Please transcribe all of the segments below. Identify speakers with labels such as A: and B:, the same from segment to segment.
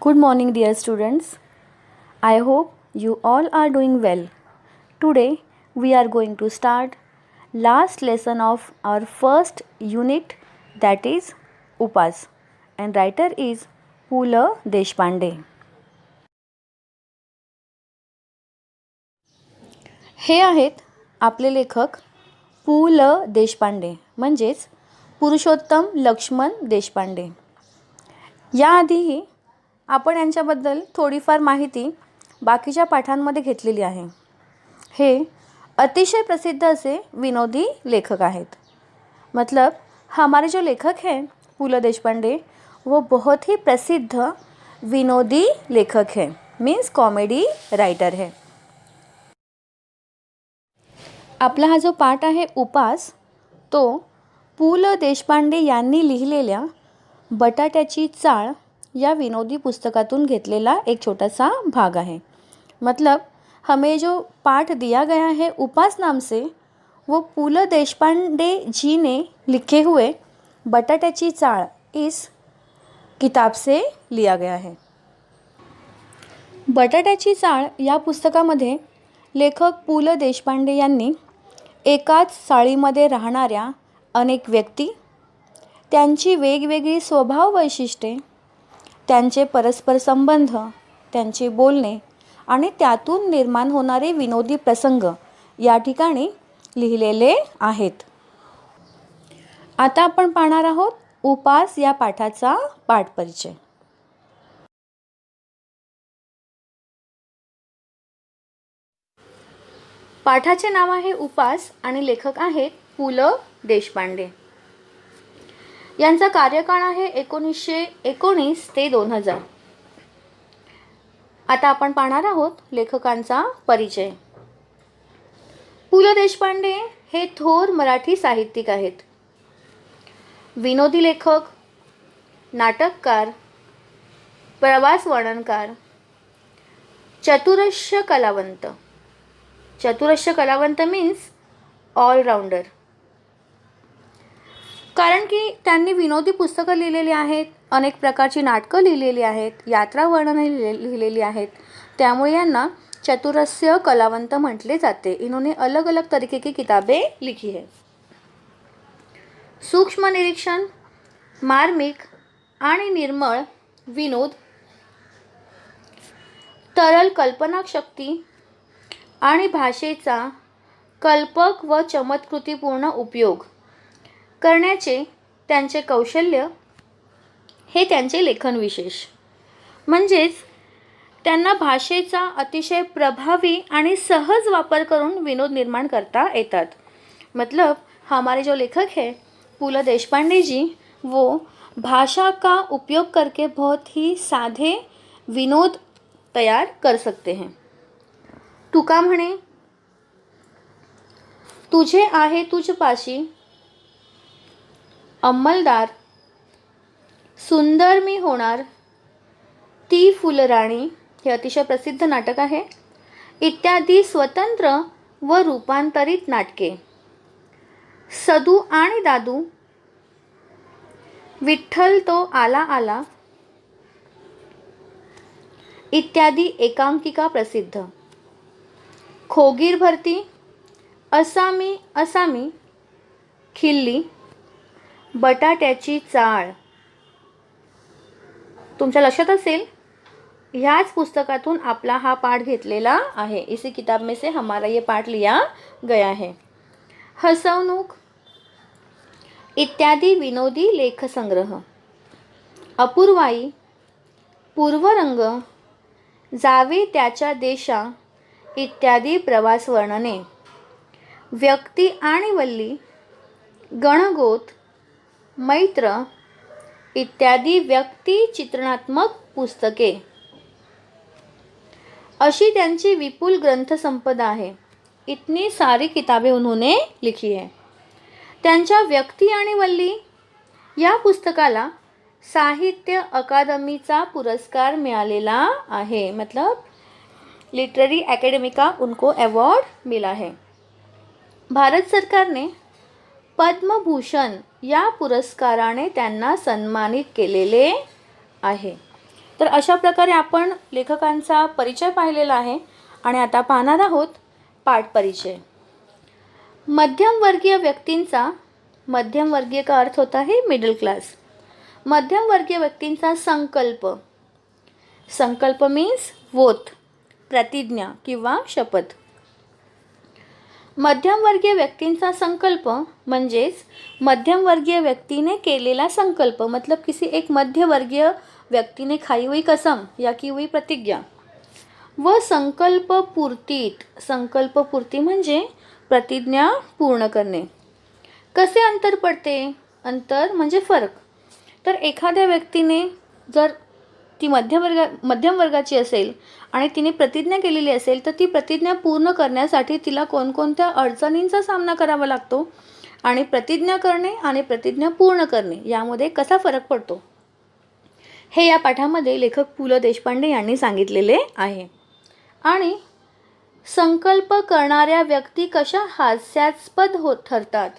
A: Good morning, dear students. I hope you all are doing well. Today we are going to start last lesson of our first unit, that is Upas, and writer is पु ल देशपांडे. हे आहेत आपले लेखक पु ल देशपांडे, म्हणजेच पुरुषोत्तम लक्ष्मण देशपांडे. याआधीही आपण यांच्याबद्दल थोडीफार माहिती बाकीच्या पाठांमध्ये घेतलेली आहे. हे अतिशय प्रसिद्ध असे विनोदी लेखक आहेत. मतलब हमारे जो लेखक हैं पु ल देशपांडे, वो बहुत ही प्रसिद्ध विनोदी लेखक हैं, मीन्स कॉमेडी राइटर है. आपला हा जो पाठ आहे उपास, तो पु ल देशपांडे यांनी लिहिलेल्या बटाट्याची चाळ या विनोदी पुस्तकातून घेतलेला एक छोटा सा भाग है. मतलब हमें जो पाठ दिया गया है उपास नाम से, वो पु ल देशपांडे जी ने लिखे हुए बटाट्याची चाळ इस किताब से लिया गया है. बटाट्याची चाळ या पुस्तकामध्ये लेखक पु ल देशपांडे यांनी एकाच चाळीमध्ये राहणाऱ्या अनेक व्यक्ती, त्यांची वेगवेगळी स्वभाव वैशिष्ट्ये, त्यांचे परस्पर संबंध, त्यांचे बोलणे आणि त्यातून निर्माण होणारे विनोदी प्रसंग या ठिकाणी लिहिलेले आहेत. आता आपण पाहणार आहोत उपास या पाठाचा पाठ परिचय. पाठाचे नाव आहे उपास आणि लेखक आहेत पु ल देशपांडे. यांचा कार्यकाळ आहे 1919 ते 2000. आता आपण पाहणार आहोत लेखकांचा परिचय. पु ल देशपांडे हे थोर मराठी साहित्यिक आहेत. विनोदी लेखक, नाटककार, प्रवास वर्णनकार, चतुरस्य कलावंत. चतुरस्य कलावंत मीन्स ऑलराउंडर. कारण की त्यांनी विनोदी पुस्तकं लिहिलेली आहेत, अनेक प्रकारची नाटकं लिहिलेली आहेत, यात्रा वर्णने लिहिलेली आहेत, त्यामुळे यांना चतुरस्य कलावंत म्हटले जाते. इन्होंने अलग अलग तरीके की किताबें लिखी है. सूक्ष्म निरीक्षण, मार्मिक आणि निर्मळ विनोद, तरल कल्पनाशक्ती आणि भाषेचा कल्पक व चमत्कृतीपूर्ण उपयोग करण्याचे त्यांचे कौशल्य हे त्यांचे लेखन विशेष. म्हणजेच त्यांना भाषेचा अतिशय प्रभावी आणि सहज वापर करून विनोद निर्माण करता येतात. मतलब हमारे जो लेखक हैं पु ल देशपांडे जी, वो भाषा का उपयोग करके बहुत ही साधे विनोद तैयार कर सकते हैं. तुका म्हणे, तुझे आहे तुझपाशी अंमलदार, सुंदर मी होणार, ती फुलराणी, हे अतिशय प्रसिद्ध नाटक आहे. इत्यादी स्वतंत्र व रूपांतरित नाटके, सदू आणि दादू, विठ्ठल तो आला आला इत्यादी एकांकिका प्रसिद्ध, खोगीर भरती, असामी असामी, खिल्ली, बटाट्याची चाळ. तुमच्या लक्षात असेल ह्याच पुस्तकातून आपला हा पाठ घेतलेला आहे. इसी किताब में से हमारा ये पाठ लिया गया है. हसवणूक इत्यादी विनोदी लेखसंग्रह, अपूर्वाई, पूर्वरंग, जावे त्याच्या देशा इत्यादी प्रवास वर्णने, व्यक्ती आणि वल्ली, गणगोत, मैत्र इत्यादी व्यक्ति चित्रणात्मक पुस्तके, अशी त्यांची विपुल ग्रंथ संपदा आहे. इतनी सारी किताबें उन्होंने लिखी है. त्यांच्या व्यक्ती आणि वल्ली या पुस्तकाला साहित्य अकादमीचा पुरस्कार मिळालेला आहे. मतलब लिटरेरी अकेडमी का उनको अवॉर्ड मिला है. भारत सरकारने पद्मभूषण या पुरस्काराने त्यांना सन्मानित केलेले आहे. तर अशा प्रकारे आपण लेखकांचा परिचय पाहिलेला आहे आणि आता पाहणार आहोत पाठ परिचय. मध्यमवर्गीय व्यक्तींचा, मध्यमवर्गीय का अर्थ होता है मिडल क्लास. मध्यमवर्गीय व्यक्तींचा संकल्प. संकल्प मीन्स वोथ, प्रतिज्ञा किंवा शपथ. मध्यमवर्गीय व्यक्तींचा संकल्प म्हणजेच मध्यमवर्गीय व्यक्तीने केलेला संकल्प, मतलब किसी एक मध्यवर्गीय व्यक्ति ने खाई हुई कसम या की हुई प्रतिज्ञा. व संकल्प पूर्तीत. संकल्प पूर्ती म्हणजे प्रतिज्ञा पूर्ण करणे. कसे अंतर पडते? अंतर म्हणजे फरक. तर एखाद्या व्यक्तीने जर ती मध्यम वर्गाची असेल आणि तिने प्रतिज्ञा केलेली असेल तर ती प्रतिज्ञा पूर्ण करण्यासाठी तिला कोणकोणत्या अडचणींचा सामना करावा लागतो आणि प्रतिज्ञा करणे आणि प्रतिज्ञा पूर्ण करणे यामध्ये कसा फरक पडतो हे या पाठामध्ये लेखक पु ल देशपांडे यांनी सांगितलेले आहे. आणि संकल्प करणाऱ्या व्यक्ती कशा हास्यास्पद ठरतात.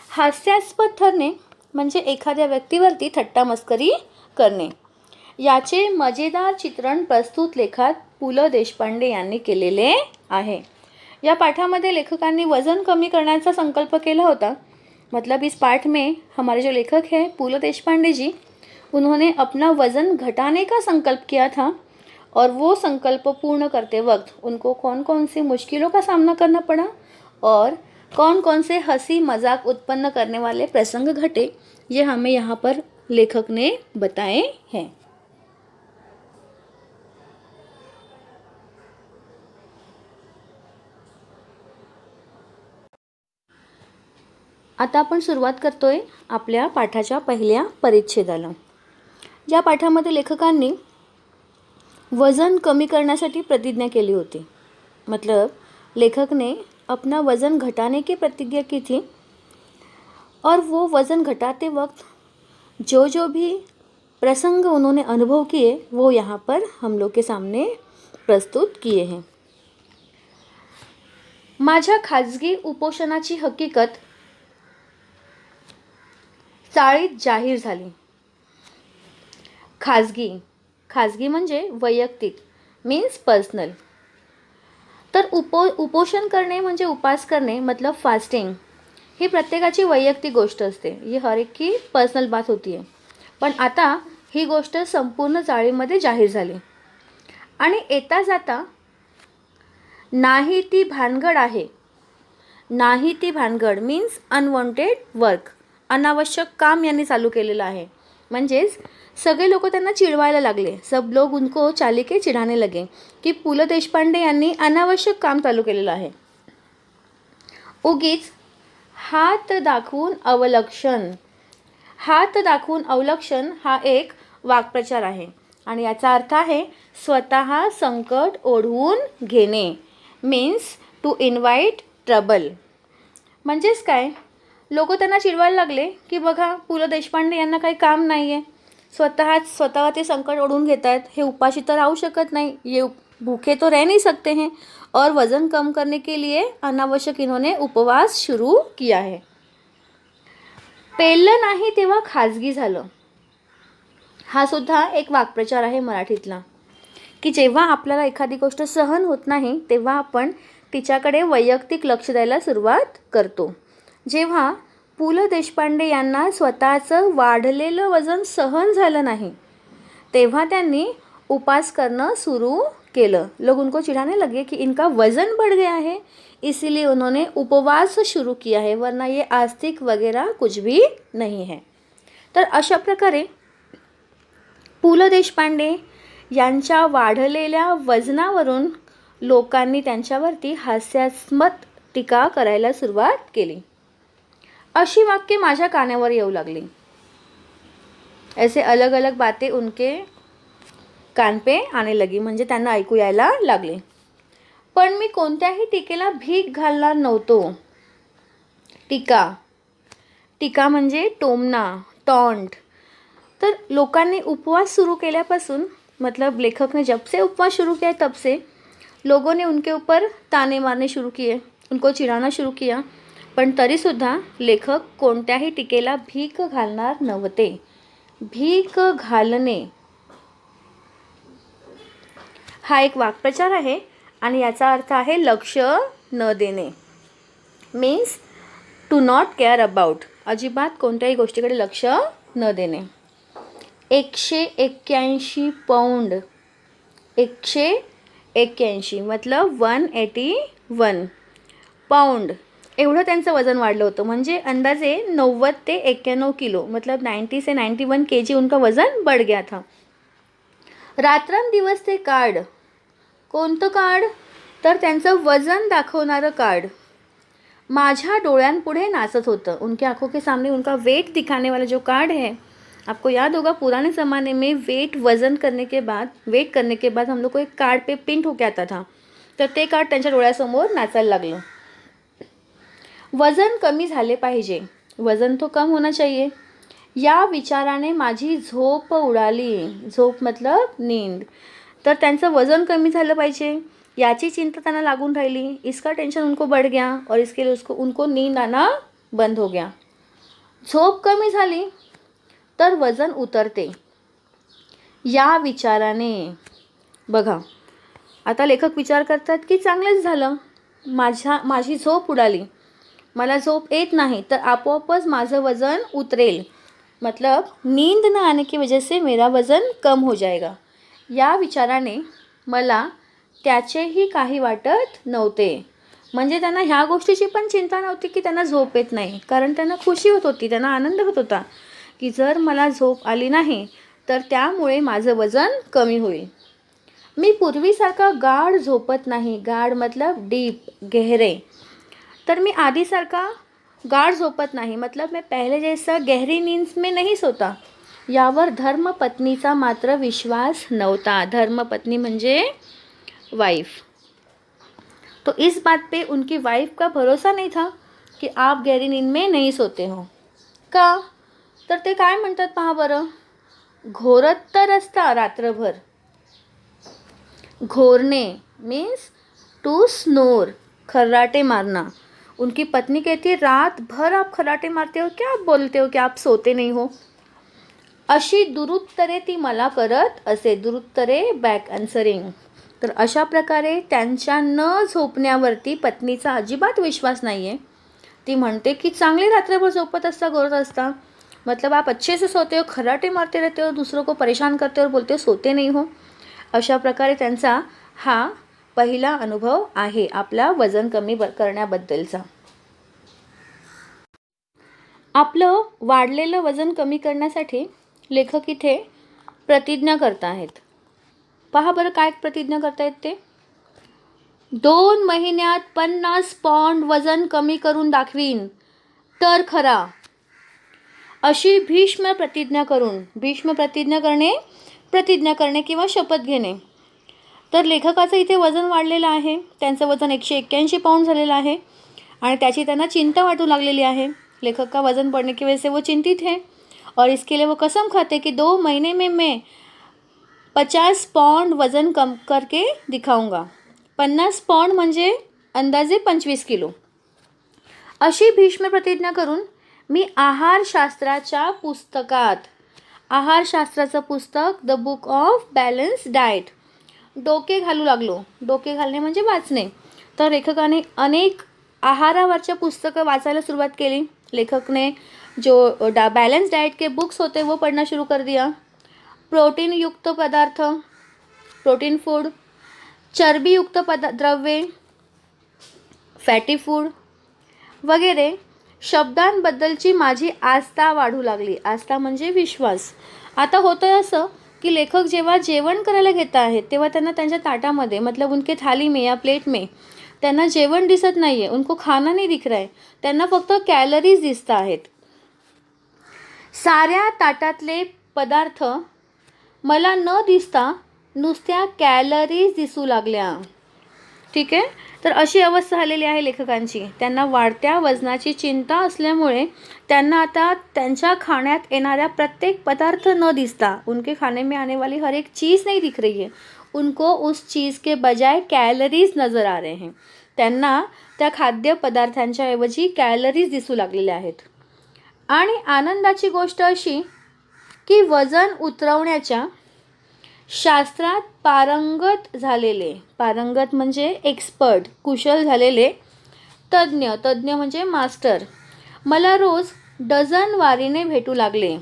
A: हास्यास्पद ठरणे म्हणजे एखाद्या व्यक्तीवरती थट्टा मस्करी करणे. याचे मजेदार चित्रण प्रस्तुत लेखात पु ल देशपांडे यांनी केलेले आहे. या पाठामध्ये लेखकांनी वजन कमी करण्याचा संकल्प केला होता. मतलब इस पाठ में हमारे जो लेखक हैं पु ल देशपांडे जी, उन्होंने अपना वज़न घटाने का संकल्प किया था और वो संकल्प पूर्ण करते वक्त उनको कौन कौन सी मुश्किलों का सामना करना पड़ा और कौन कौन से हंसी मजाक उत्पन्न करने वाले प्रसंग घटे, ये हमें यहाँ पर लेखक ने बताए हैं. आता आपण सुरुवात करतोय आपल्या पाठाच्या पहिल्या परिच्छेदाला. या पाठामध्ये लेखकांनी वजन कमी करण्यासाठी प्रतिज्ञा केली होती. मतलब लेखक ने अपना वज़न घटाने की प्रतिज्ञा की थी और वो वज़न घटाते वक्त जो जो भी प्रसंग उन्होंने अनुभव किए वो यहाँ पर हम लोग के सामने प्रस्तुत किए हैं. माझ्या खाजगी उपोषणाची हकीकत चाळीत जाहीर झाली. खाजगी म्हणजे वैयक्तिक, मीन्स पर्सनल. तर उपोषण करणे म्हणजे उपास करणे, मतलब फास्टिंग, ही प्रत्येकाची वैयक्तिक गोष्ट असते. ही हर एक की पर्सनल बात होती है. पण आता ही गोष्ट संपूर्ण चाळीमध्ये जाहीर झाली आणि येता जाता नाही ती भानगड आहे. नाही ती भानगड मीन्स अनवॉन्टेड वर्क, अनावश्यक काम यांनी चालू केलेलं आहे. म्हणजेच सगळे लोक त्यांना चिडवायला लागले. सब लोग उनको चाली के चिढ़ाने लगे की पु ल देशपांडे यांनी अनावश्यक काम चालू केलेलं आहे. उगीच हात दाखवून अवलक्षण. हात दाखवून अवलक्षण हा एक वाक्प्रचार आहे आणि याचा अर्थ आहे स्वतः संकट ओढवून घेणे, मीन्स टू इन्व्हाइट ट्रबल. म्हणजेच काय, लोक त्यांना चिडवायला लागले की बघा पु ल देशपांडे यांना काही काम नाही आहे, स्वतः ते संकट ओढून घेत आहेत, हे उपाशी तर राहू शकत नाही, ये भूखे तो रह नहीं सकते हैं और वज़न कम करने के लिए अनावश्यक इन्होंने उपवास शुरू किया है. पेललं नाही तेव्हा खाजगी झालं. हा सुद्धा एक वाक्प्रचार आहे मराठीतला की जेव्हा आपल्याला एखादी गोष्ट सहन होत नाही तेव्हा आपण तिच्याकडे वैयक्तिक लक्ष द्यायला सुरुवात करतो. जेव्हा पु ल देशपांडे यांना स्वतःचं वाढलेलं वजन सहन झालं नाही तेव्हा त्यांनी उपास करणं सुरू केलं. लोग उनको चिढ़ाने लगे कि इनका वज़न बढ़ गया है, इसीलिए उन्होंने उपवास शुरू किया है, वरना ये आस्तिक वगैरह कुछ भी नहीं है. तर अशा प्रकारे पु ल देशपांडे यांच्या वाढलेल्या वजनावरून लोकांनी त्यांच्यावरती हास्यास्पद टीका करायला सुरुवात केली. अशी वाक्य माझ्या कानावर येऊ लागली. ऐसे अलग अलग बातें उनके कान पे आने लगी, म्हणजे त्यांना ऐकू यायला लागले. पण मी कोणत्याही टीकेला भीक घालणार नव्हतो. टीका म्हणजे टोमना, टॉन्ट. तर लोकांनी उपवास सुरू केल्यापासून, मतलब लेखक ने जब से उपवास शुरू किया तब से लोगों ने उनके ऊपर ताने मारने शुरू किए, उनको चिढ़ाना शुरू किया. पण तरीसुद्धा लेखक कोणत्याही टीकेला भीक घालणार नव्हते. भीक घालणे हा एक वाक्प्रचार आहे आणि याचा अर्थ आहे लक्ष न देणे. Means to not care about, अजिबात कोणत्याही गोष्टीकडे लक्ष न देणे. 181 पौंड, 181 मतलब 181 पाउंड एवढं त्यांचं वजन वाढलं होतं. म्हणजे अंदाजे 90 ते 91 किलो, मतलब 90 से 91 kg उनका वजन बढ़ गया था. रात्रंदिवस ते कार्ड, कोणतं कार्ड? तर त्यांचं वजन दाखवणारं कार्ड माझ्या डोळ्यांपुढे नाचत होतं. उनके आंखों के सामने उनका वेट दिखाने वाला जो कार्ड है, आपको याद होगा पुराने ज़माने में वेट करने के बाद हम लोग को एक कार्ड पे प्रिंट होके आता था. तर ते कार्ड त्यांच्या डोळ्यासमोर नाचायला लागलं. वजन कमी झाले पाहिजे, वजन तो कम होना चाहिए, या विचाराने माझी झोप उडाली. झोप मतलब नींद. तर त्यांचं वजन कमी झालं पाहिजे याची चिंता त्यांना लागून राहिली. इसका टेंशन उनको बढ़ गया और इसके लिए उनको नींद आना बंद हो गया. झोप कमी झाली तर वजन उतरते या विचाराने. बघा आता लेखक विचार करतात की चांगलंच झालं, माझी झोप उडाली, मला झोप येत नाही तर आपोआपच माझं वजन उतरेल, मतलब नींद न आने की वजह से मेरा वजन कम हो जाएगा. या विचाराने मला त्याचेही काही वाटत नव्हते. म्हणजे त्यांना ह्या गोष्टीची पण चिंता नव्हती की त्यांना झोप येत नाही, कारण त्यांना खुशी होत होती, त्यांना आनंद होत होता की जर मला झोप आली नाही तर त्यामुळे माझं वजन कमी होईल. मी पूर्वीसारखा गाढ झोपत नाही, गाढ मतलब डीप, गहरे. तर मी आधीसारखा गाढ झोपत नाही, मतलब मैं पहले जैसा गहरी नींद में नहीं सोता. यावर धर्मपत्नीचा मात्र विश्वास नव्हता. धर्मपत्नी म्हणजे वाइफ. तो इस बात पे उनकी वाइफ का भरोसा नहीं था कि आप गहरी नींद में नहीं सोते हो. का? तर ते काय म्हणतात पहा बरं, घोरत तर असता रात्रभर. घोरने मीन्स टू स्नोर, खर्राटे मारना. उनकी पत्नी कहती है रात भर आप खर्राटे मारते हो, क्या आप बोलते हो कि आप सोते नहीं हो. अशी दुरुत्तरे ती मला करत असे. दुरुत्तरे बॅक आन्सरिंग. तर अशा प्रकारे त्यांच्या न झोपण्यावरती पत्नीचा अजिबात विश्वास नाही आहे. ती म्हणते की चांगले रात्रभर झोपत असता, घोरत असता, मतलब आप अच्छे से सोते हो, खर्राटे मारते रहते हो, दूसरों को परेशान करते हो और बोलते हो सोते नहीं हो. अशा प्रकारे त्यांचा हा पहिला अनुभव आहे आपला वजन कमी करण्याबद्दलचा. आपलं वाढलेलं वजन कमी करण्यासाठी लेखक इथे प्रतिज्ञा करत आहेत. पहा बरं काय प्रतिज्ञा करतायत ते. 2 महिन्यात 50 पौंड वजन कमी करून दाखवीन तर खरा, अशी भीष्म प्रतिज्ञा करून. भीष्म प्रतिज्ञा करणे किंवा शपथ घेणे. तर लेखकाचं इथे वजन वाढलेलं आहे, त्यांचं वजन 181 पाउंड झालेलं आहे आणि त्याची त्यांना चिंता वाटू लागलेली आहे. लेखक का वजन बढ़ने की वजह से वो चिंतित है और इसके लिए वो कसम खाते कि 2 महीने में मैं 50 पौंड वजन कम करके दिखाऊंगा. 50 पौंड म्हणजे अंदाजे 25 किलो. अशी भीष्म प्रतिज्ञा करून मी आहारशास्त्राच्या पुस्तकात, आहारशास्त्राचं पुस्तक the book of balance diet, डोके घालू लागलो. डोके घालणे म्हणजे वाचणे. तर लेखकाने अनेक आहारावरच्या पुस्तकं वाचायला सुरुवात केली. लेखक ने जो बैलेंस डाइट के बुक्स होते वो पढ़ना शुरू कर दिया. प्रोटीन युक्त पदार्थ, प्रोटीन फूड, चरबी युक्त द्रव्ये, फॅटी फूड वगैरे शब्दांबद्दलची माझी आस्था वाढू लागली. आस्था म्हणजे विश्वास. आता होतं असं की लेखक जेव्हा जेवण करायला घेत आहेत तेव्हा त्यांना त्यांच्या ताटामध्ये, मतलब उनके थाली में या प्लेट में त्यांना जेवण दिसत नाही आहे, उनको खाना नहीं दिख रहा है, त्यांना फक्त कॅलरीज दिसत आहेत. साऱ्या ताटातले पदार्थ मला न दिसता नुसत्या कॅलरीज दिसू लागल्या. ठीक आहे. तर अशी अवस्था झालेली आहे लेखकांची. त्यांना वाढत्या वजनाची चिंता असल्यामुळे त्यांना आता त्यांच्या खाण्यात येणाऱ्या प्रत्येक पदार्थ न दिसता, उनके खाने में आने वाली हर एक चीज़ नहीं दिख रही है, उनको उस चीज़ के बजाय कैलरीज नज़र आ रहे हैं. त्यांना त्या खाद्यपदार्थांच्या ऐवजी कॅलरीज दिसू लागलेल्या आहेत. आणि आनंदाची गोष्ट अशी की वजन उतरवण्याच्या शास्त्रात पारंगत झालेले, पारंगत म्हणजे एक्सपर्ट, कुशल झालेले तज्ज्ञ, तज्ज्ञ म्हणजे मास्टर मला रोज डझन वारीने भेटू लागले.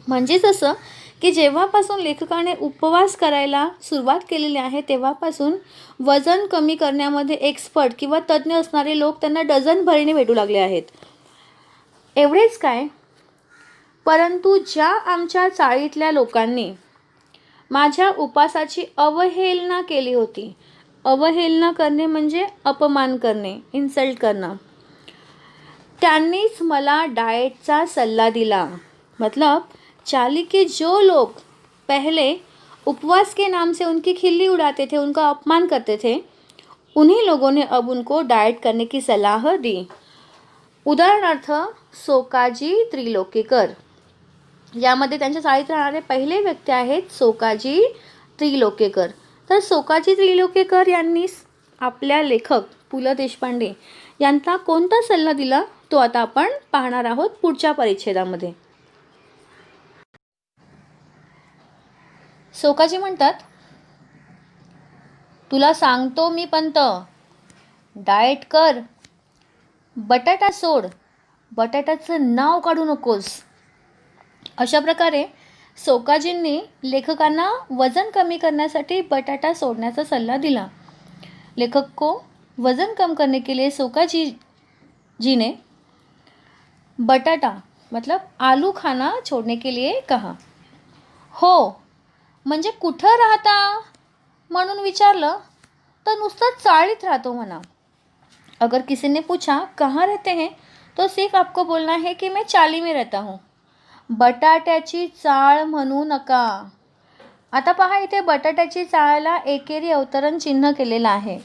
A: म्हणजेच असं की जेव्हापासून लेखकाने उपवास करायला सुरुवात केलेली आहे तेव्हापासून वजन कमी करण्यामध्ये एक्सपर्ट किंवा तज्ज्ञ असणारे लोक त्यांना डझन भरीने भेटू लागले आहेत. एवढेच काय, परंतु ज्या आमच्या चाळीतल्या लोकांनी माझ्या उपासाची अवहेलना केली होती, अवहेलना करणे म्हणजे अपमान करणे, इन्सल्ट करणं, त्यांनीच मला डाएटचा सल्ला दिला. मतलब चाली के जो लोग पहले उपवास के नाम से उनकी खिल्ली उड़ाते थे, उनका अपमान करते थे, उन्हीं लोगों ने अब उनको डाएट करने की सलाह दी. उदाहरणार्थ सोकाजी त्रिलोकेकर, यामध्ये त्यांच्या चाळीत राहणारे पहिले व्यक्ती आहेत सोकाजी त्रिलोकेकर. तर सोकाजी त्रिलोकेकर यांनी आपल्या लेखक पु ल देशपांडे यांना कोणता सल्ला दिला तो आता आपण पाहणार आहोत पुढच्या परिच्छेदामध्ये. सोकाजी म्हणतात, तुला सांगतो मी पंत, डाएट कर, बटाटा सोड, बटाट्याचं नाव काढू नकोस. अशा प्रकारे सोकाजींनी लेखकांना वजन कमी करण्यासाठी बटाटा सोडण्याचा सल्ला दिला. लेखक को वजन कम करने के लिए सोकाजी जी ने बटाटा मतलब आलू खाना छोड़ने के लिए कहा. हो, म्हणजे कुठं राहता म्हणून विचारलं तर नुसतं चाळीत राहतो म्हणा. अगर किसी ने पूछा कहाँ रहते हैं तो सिर्फ आपको बोलना है कि मैं चाली में रहता हूँ. बटाट्याची चाळ म्हणू नका. आता पहा, इथे बटाट्याची चाळला एकेरी अवतरण चिन्ह केलेलं आहे.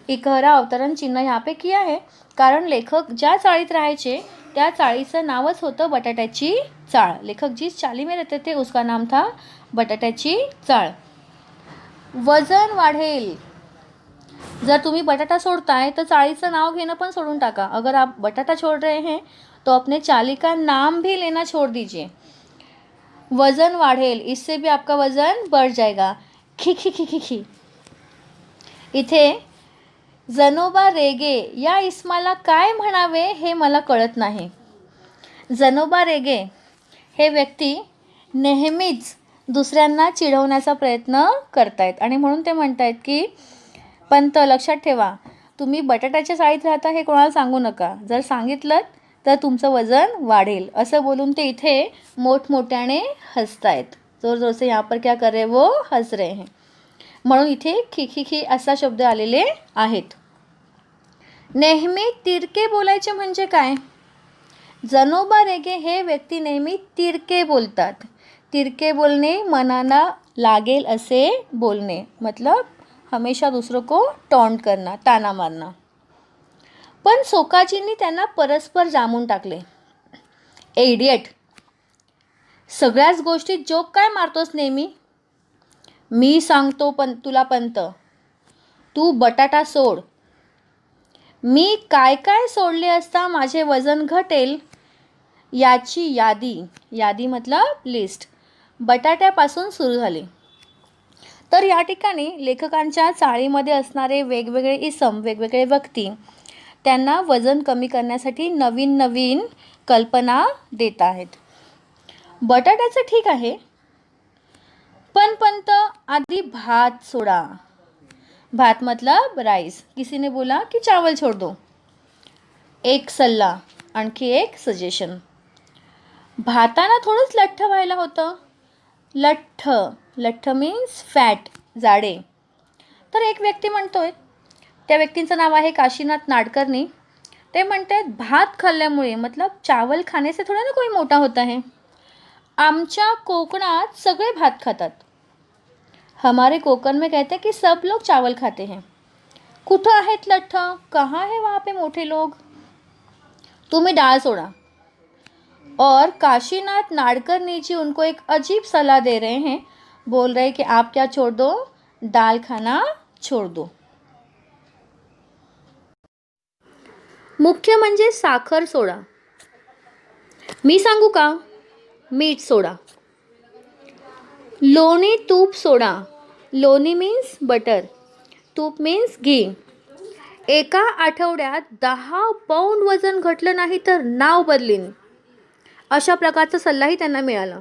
A: इकहरा अवतरण चिन्ह यहाँ पे किया है कारण लेखक ज्या चाळीत राहायचे त्या चाळीचं नावच होतं बटाट्याची चाळ. लेखक जिस चाली में रहते थे उसका नाम था बटाट्याची चाळ. वजन वाढेल. जर तुम्ही बटाटा सोडताय तर चाळीचं नाव घेणं पण सोडून टाका. अगर आप बटाटा छोड़ रहे हैं तो अपने चाली का नाम भी लेना छोड़ दीजिए. वजन वाढेल, इससे भी आपका वजन बढ़ जाएगा. खी खी खी खी खी. इथे जनोबा रेगे या इसमाला काय म्हणावे हे मला कळत नाही. जनोबा रेगे हे व्यक्ती नेहमीच दुसऱ्यांना चिडवण्याचा प्रयत्न करतायत आणि म्हणून ते म्हणतायत की पंत लक्षात ठेवा, तुम्ही बटाट्याच्या चाळीत राहता हे कोणाला सांगू नका. जर सांगितलं तर तुमचं वजन वाढेल. असं बोलून ते इथे मोठमोठ्याने हसतायत. जोर जोर से यहाँ पर क्या कर रहे वो हस रहे हैं. म्हणून इथे खी खी खी असा शब्द आलेले आहेत. नेहमी तिरके बोलायचे म्हणजे काय? जनोबा रेगे हे व्यक्ती नेहमी तिरके बोलतात. तिरके बोलणे मनाला लागेल असे बोलणे, मतलब हमेशा दूसरों को टॉन्ट करना, ताना मारना. पण सोकाजींनी त्यांना परस्पर जामून टाकले. ए इडियट, सगळ्याच गोष्टीत जोक काय मारतोस नेहमी? मी सांगतो पण तुला पंत, तू बटाटा सोड. मी काय काय सोडले असता माझे वजन घटेल याची यादी, यादी मतलब लिस्ट, बटाट्यापासून सुरू झाली. तर या ठिकाणी लेखकांच्या चाळीमध्ये असणारे वेगवेगळे इसम, वेगवेगळे व्यक्ती त्यांना वजन कमी करण्यासाठी नवीन नवीन कल्पना देत आहेत. बटाट्याचं ठीक आहे, पण पंत आधी भात सोडा. भात मतलब राइस. किसी ने बोला कि चावल छोड़ दो. एक सल्ला, आणखी एक सजेशन. भाताला थोडंच लठ्ठ व्हायला होतं. लठ्ठ, लठ्ठ मीन्स फॅट, जाडे. तर एक व्यक्ती म्हणतोय, त्या व्यक्तीचं नाव आहे काशीनाथ नाडकर्णी. ते म्हणतात भात खाल्ल्यामुळे मतलब चावल खाने से थोड़ा ना कोई मोटा होता है. आमच्या कोकणात सगळे भात खातात. हमारे कोकण में कहते हैं कि सब लोग चावल खाते हैं. कुठं आहेत लठ्ठ? कहाँ है वहाँ पे मोटे लोग? तुम्ही डाळ सोडा. और काशीनाथ नाडकर्णी जी उनको एक अजीब सलाह दे रहे हैं. बोल रहे कि आप क्या छोड़ दो? दाल खाना छोड़ दो. मुख्य म्हणजे साखर सोडा. मी सांगू का? मीठ सोडा. लोणी तूप सोडा. लोणी मीन्स बटर, तूप मीन्स घी. एका आठवड्यात 10 पाऊंड वजन घटलं नाही तर नाव बदलीन, अशा प्रकारचा सल्लाही त्यांना मिळाला.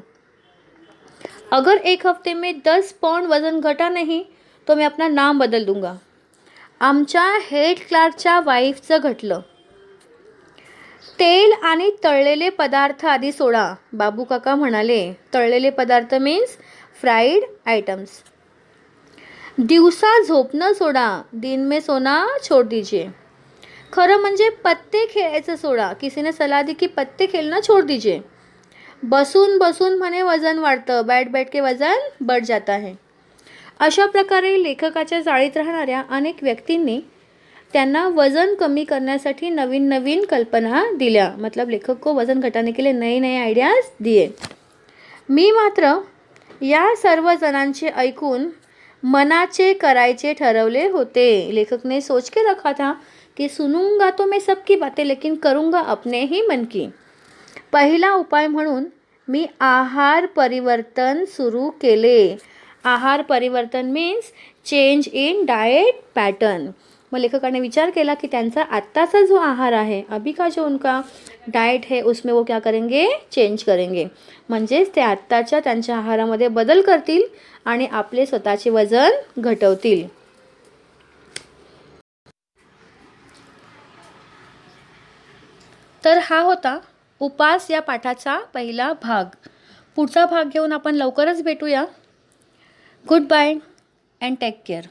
A: अगर 1 हफ्ते में 10 पाउंड वजन घटा नहीं तो मैं अपना नाम बदल दूंगा. आमच्या हेड क्लार्कच्या वाईफचं घटलं. तेल आणि तळलेले पदार्थ आधी सोडा. बाबू काका म्हणाले. तळलेले पदार्थ मीन्स फ्राईड आयटम्स. दिवसा झोपणं सोडा. दिन में सोना छोड़ दीजिए. खरं म्हणजे पत्ते खेळायचं सोडा. किसीने सलाह दी की पत्ते खेलना छोड़ दीजिए. बसून बसून म्हणे वजन वाढतं. बैठ बैठ के वजन बढ़ जाता है. अशा प्रकारे लेखकाच्या जाळीत राहणाऱ्या अनेक व्यक्तींनी त्यांना वजन कमी करण्यासाठी नवीन नवीन कल्पना दिल्या. मतलब लेखक को वजन घटाने के लिए नए नए आइडियाज दिए. मी मात्र या सर्व जणांचे ऐकून मनाचे करायचे ठरवले होते. लेखक ने सोच के रखा था कि सुनूंगा तो मैं सबकी बातें लेकिन करूंगा अपने ही मन की. पहिला उपाय म्हणून मी आहार परिवर्तन सुरू केले. आहार परिवर्तन means change in diet pattern. मग लेखकाने विचार केला की त्यांचा आत्ताचा जो आहार आहे, अभी का जो उनका डाएट है उसमें वो क्या करेंगे, चेंज करेंगे. म्हणजेच ते आत्ताच्या त्यांच्या आहारामध्ये बदल करतील आणि आपले स्वतःचे वजन घटवतील. तर हा होता उपास या पाठाचा पहिला भाग. पुढचा भाग घेऊन आपण लवकरच भेटूया. Good bye and take care.